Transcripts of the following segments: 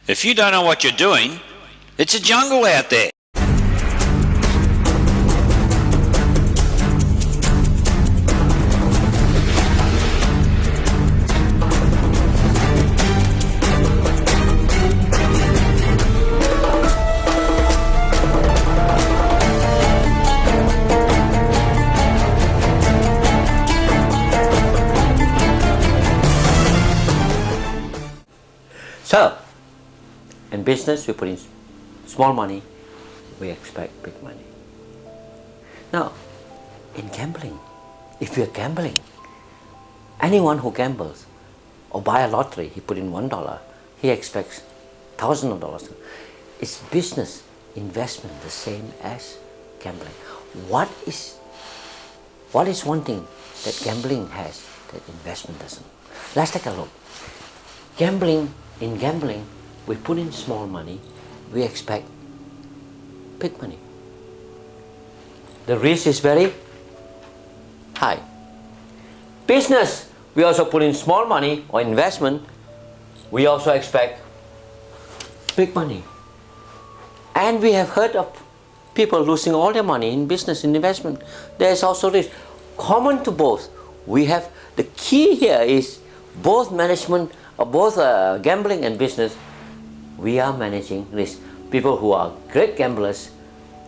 If you don't know what you're doing, it's a jungle out there. So, in business we put in small money, we expect big money. Now, in gambling, if you're gambling, anyone who gambles or buy a lottery, he put in $1, he expects thousands of dollars. Is business investment the same as gambling? What is one thing that gambling has that investment doesn't? Let's take a look. In gambling, we put in small money, we expect big money. The risk is very high. Business, we also put in small money or investment, we also expect big money. And we have heard of people losing all their money in business, in investment. There is also risk. Common to both, we have, the key here is both management, both gambling and business, we are managing risk. People who are great gamblers,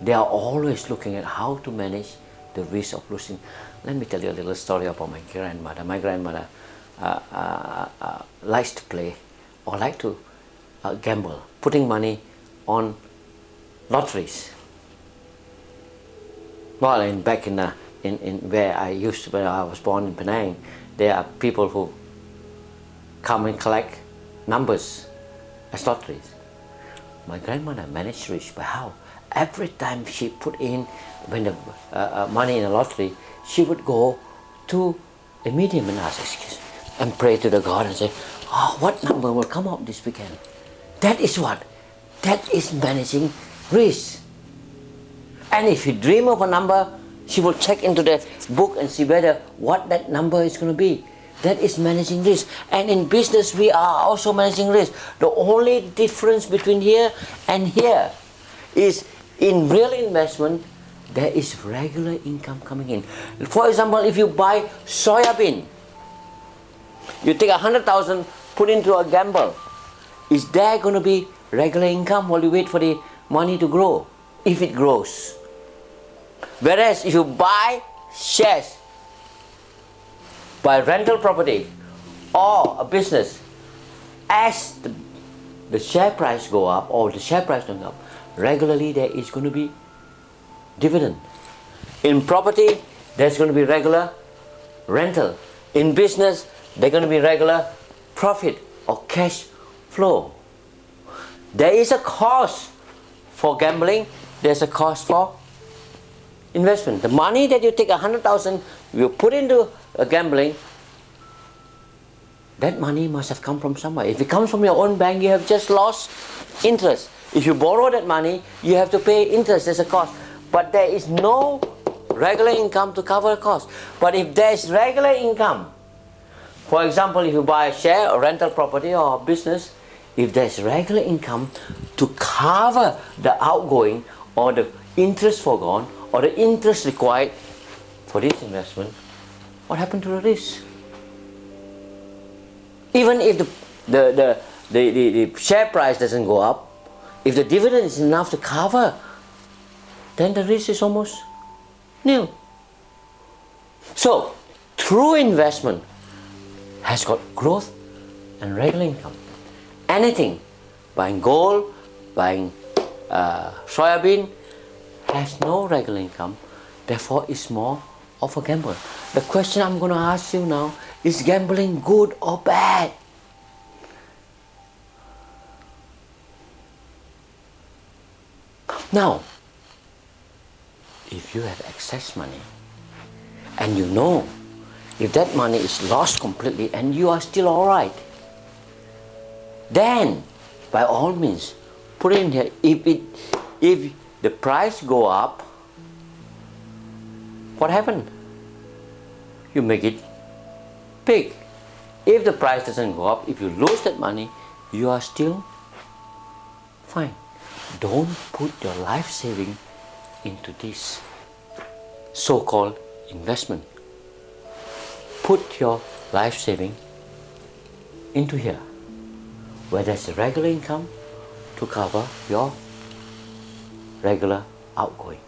they are always looking at how to manage the risk of losing. Let me tell you a little story about my grandmother. My grandmother likes to play or like to gamble, putting money on lotteries. Well, back in where I was born in Penang, there are people who come and collect numbers as lotteries. My grandmother managed risk by how? Every time she put in when the money in a lottery, she would go to a medium and ask, excuse me, and pray to the God and say, oh, what number will come up this weekend? That is what? That is managing risk. And if you dream of a number, she will check into the book and see whether what that number is going to be. That is managing risk. And in business, we are also managing risk. The only difference between here and here is in real investment, there is regular income coming in. For example, if you buy soya bean, you take 100,000, put into a gamble. Is there going to be regular income while you wait for the money to grow? If it grows. Whereas if you buy shares, by rental property or a business, as the share price go up or the share price don't go up, regularly there is going to be dividend. In property, there's going to be regular rental. In business, there's going to be regular profit or cash flow. There is a cost for gambling, there's a cost for investment. The money that you take 100,000, you put into gambling, that money must have come from somewhere. If it comes from your own bank, you have just lost interest. If you borrow that money, you have to pay interest as a cost. But there is no regular income to cover the cost. But if there is regular income, for example, if you buy a share or rental property or a business, if there is regular income to cover the outgoing or the interest foregone or the interest required for this investment, what happened to the risk? Even if the share price doesn't go up, if the dividend is enough to cover, then the risk is almost nil. So, true investment has got growth and regular income. Anything, buying gold, buying soya bean, has no regular income, therefore is more of a gamble. The question I'm going to ask you now, is gambling good or bad? Now, if you have excess money and you know if that money is lost completely and you are still alright, then by all means put it in here. If the price go up, what happened? You make it big. If the price doesn't go up, if you lose that money, you are still Fine. Don't put your life saving into this so-called investment. Put your life saving into here, where there's a regular income to cover your regular outgoing.